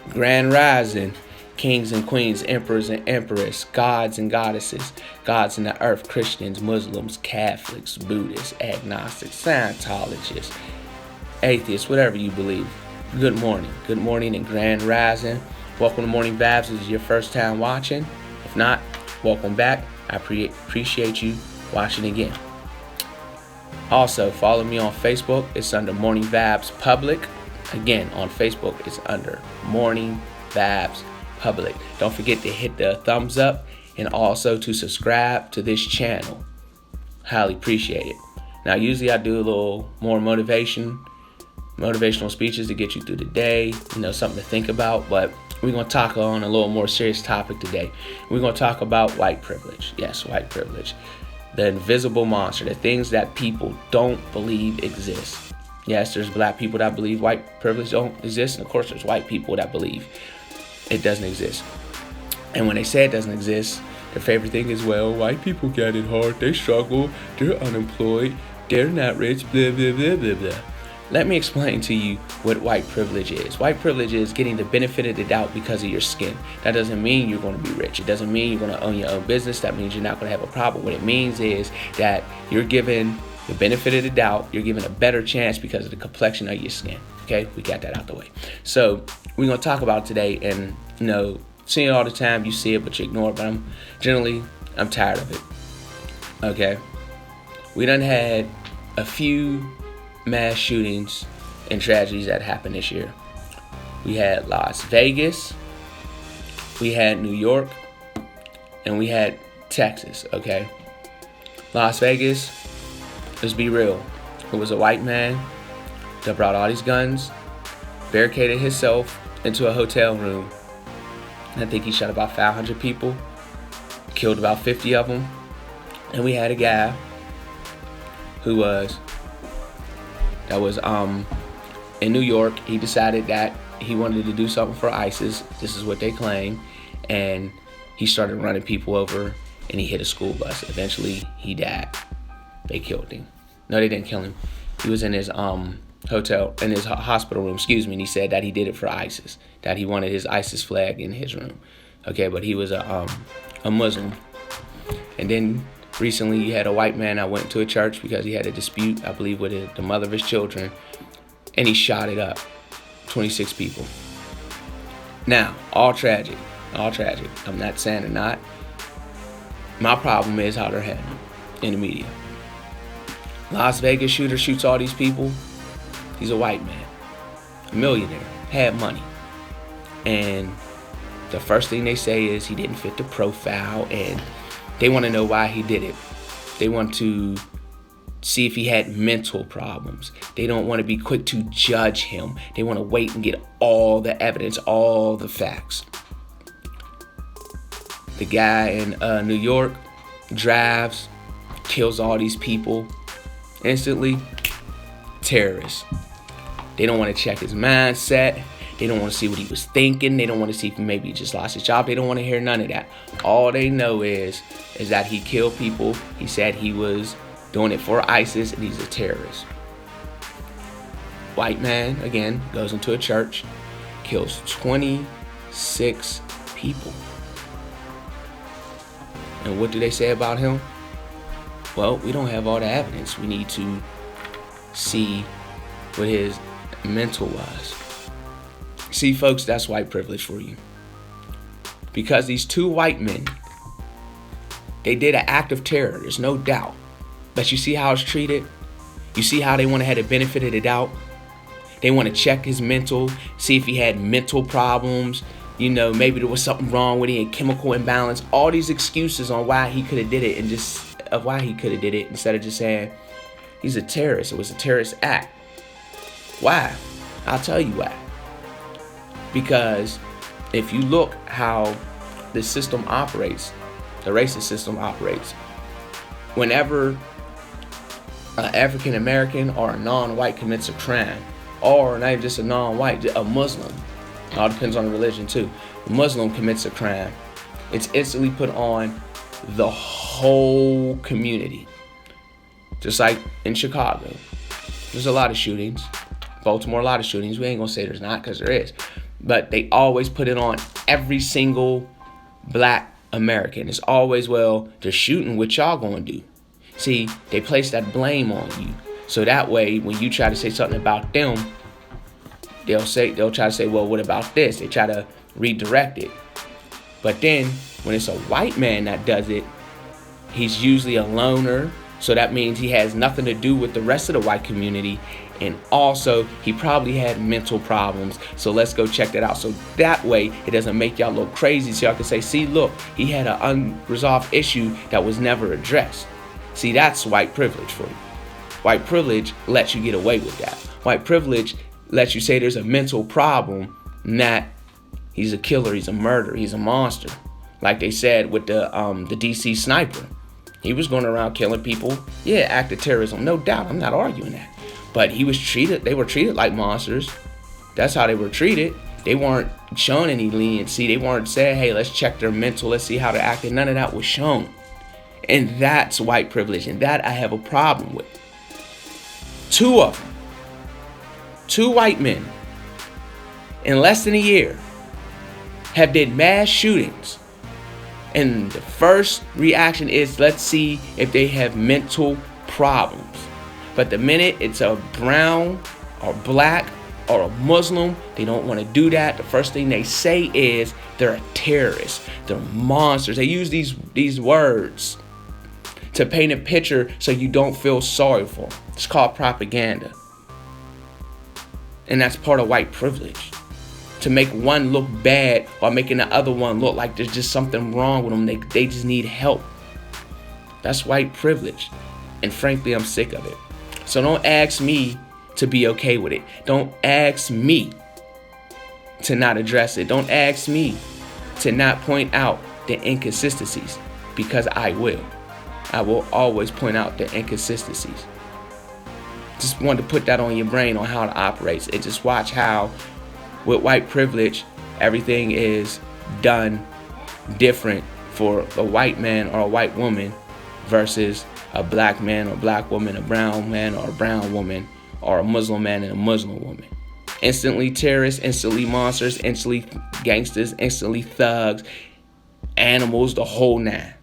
Grand Rising, kings and queens, emperors and empress, gods and goddesses, gods in the earth, Christians, Muslims, Catholics, Buddhists, agnostics, Scientologists, atheists, whatever you believe. Good morning. Good morning and Grand Rising. Welcome to Morning Vibes. This is your first time watching. If not, welcome back. I appreciate you watching again. Also, follow me on Facebook. It's under Morning Vibes Public. Again, on Facebook, it's under Morning Vibes Public. Don't forget to hit the thumbs up and also to subscribe to this channel. Highly appreciate it. Now, usually I do a little more motivational speeches to get you through the day, something to think about, but we're going to talk on a little more serious topic today. We're going to talk about white privilege. Yes, white privilege. The invisible monster, the things that people don't believe exist. Yes, there's black people that believe white privilege don't exist, and of course there's white people that believe it doesn't exist. And when they say it doesn't exist, their favorite thing is, well, white people get it hard, they struggle, they're unemployed, they're not rich, blah, blah, blah, blah, blah. Let me explain to you what white privilege is. White privilege is getting the benefit of the doubt because of your skin. That doesn't mean you're going to be rich. It doesn't mean you're going to own your own business. That means you're not going to have a problem. What it means is that you're given the benefit of the doubt. You're given a better chance because of the complexion of your skin. Okay, we got that out the way. So we're going to talk about it today, and seeing it all the time, you see it, but you ignore it. But I'm tired of it. Okay, we done had a few mass shootings and tragedies that happened this year. We had Las Vegas, we had New York, and we had Texas, okay? Las Vegas, let's be real. It was a white man that brought all these guns, barricaded himself into a hotel room. And I think he shot about 500 people, killed about 50 of them. And we had a guy who was in New York. He decided that he wanted to do something for ISIS. This is what they claim. And he started running people over, and he hit a school bus. Eventually, he died. They killed him. No, they didn't kill him. He was in his hospital room, and he said that he did it for ISIS, that he wanted his ISIS flag in his room. Okay, but he was a Muslim. And then recently, you had a white man that went to a church because he had a dispute, I believe, with the mother of his children, and he shot it up. 26 people. Now, all tragic. I'm not saying they're not. My problem is how they're handled in the media. Las Vegas shooter shoots all these people. He's a white man, a millionaire, had money. And the first thing they say is he didn't fit the profile, and they want to know why he did it. They want to see if he had mental problems. They don't want to be quick to judge him. They want to wait and get all the evidence, all the facts. The guy in New York drives, kills all these people instantly. Terrorist. They don't want to check his mindset. They don't want to see what he was thinking. They don't want to see if maybe he just lost his job. They don't want to hear none of that. All they know is that he killed people. He said he was doing it for ISIS, and he's a terrorist. White man, again, goes into a church, kills 26 people. And what do they say about him? Well, we don't have all the evidence. We need to see what his mental was. See, folks, that's white privilege for you. Because these two white men, they did an act of terror, there's no doubt. But you see how it's treated? You see how they want to have the benefit of the doubt? They want to check his mental, see if he had mental problems. Maybe there was something wrong with him, chemical imbalance. All these excuses on why he could have did it, instead of just saying he's a terrorist. It was a terrorist act. Why? I'll tell you why. Because if you look how the system operates, the racist system operates, whenever an African American or a non-white commits a crime, or not even just a non-white, a Muslim, it all depends on the religion too. A Muslim commits a crime, it's instantly put on the whole community. Just like in Chicago, there's a lot of shootings. Baltimore, a lot of shootings. We ain't gonna say there's not, because there is. But they always put it on every single black American. It's always, well, they're shooting, what y'all gonna do? See, they place that blame on you. So that way, when you try to say something about them, they'll try to say, well, what about this? They try to redirect it. But then when it's a white man that does it, he's usually a loner. So that means he has nothing to do with the rest of the white community. And also, he probably had mental problems. So let's go check that out. So that way, it doesn't make y'all look crazy. So y'all can say, see, look, he had an unresolved issue that was never addressed. See, that's white privilege for you. White privilege lets you get away with that. White privilege lets you say there's a mental problem, not he's a killer, he's a murderer, he's a monster. Like they said with the DC sniper. He was going around killing people. Yeah, act of terrorism, no doubt. I'm not arguing that. But they were treated like monsters. That's how they were treated. They weren't shown any leniency. They weren't saying, hey, let's check their mental, let's see how they're acting. None of that was shown. And that's white privilege. And that I have a problem with. Two of them. Two white men in less than a year have did mass shootings. And the first reaction is, let's see if they have mental problems. But the minute it's a brown or black or a Muslim, they don't want to do that. The first thing they say is they're a terrorist. They're monsters. They use these words to paint a picture so you don't feel sorry for them. It's called propaganda. And that's part of white privilege. To make one look bad while making the other one look like there's just something wrong with them. They just need help. That's white privilege. And frankly, I'm sick of it. So don't ask me to be okay with it. Don't ask me to not address it. Don't ask me to not point out the inconsistencies, because I will. I will always point out the inconsistencies. Just wanted to put that on your brain on how it operates. And just watch how with white privilege, everything is done different for a white man or a white woman versus a black man or black woman, a brown man or a brown woman, or a Muslim man and a Muslim woman. Instantly terrorists, instantly monsters, instantly gangsters, instantly thugs, animals, the whole nine.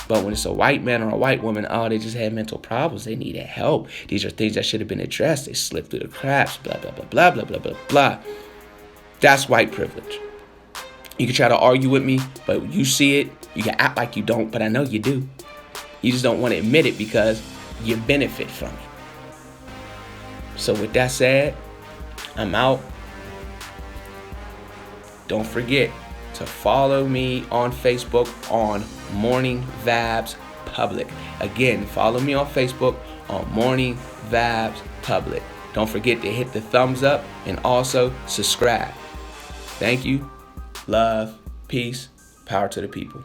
But when it's a white man or a white woman, oh, they just had mental problems. They needed help. These are things that should have been addressed. They slipped through the cracks, blah, blah, blah, blah, blah, blah, blah, blah. That's white privilege. You can try to argue with me, but you see it. You can act like you don't, but I know you do. You just don't want to admit it because you benefit from it. So with that said, I'm out. Don't forget to follow me on Facebook on Morning Vibes Public. Again, follow me on Facebook on Morning Vibes Public. Don't forget to hit the thumbs up and also subscribe. Thank you. Love. Peace. Power to the people.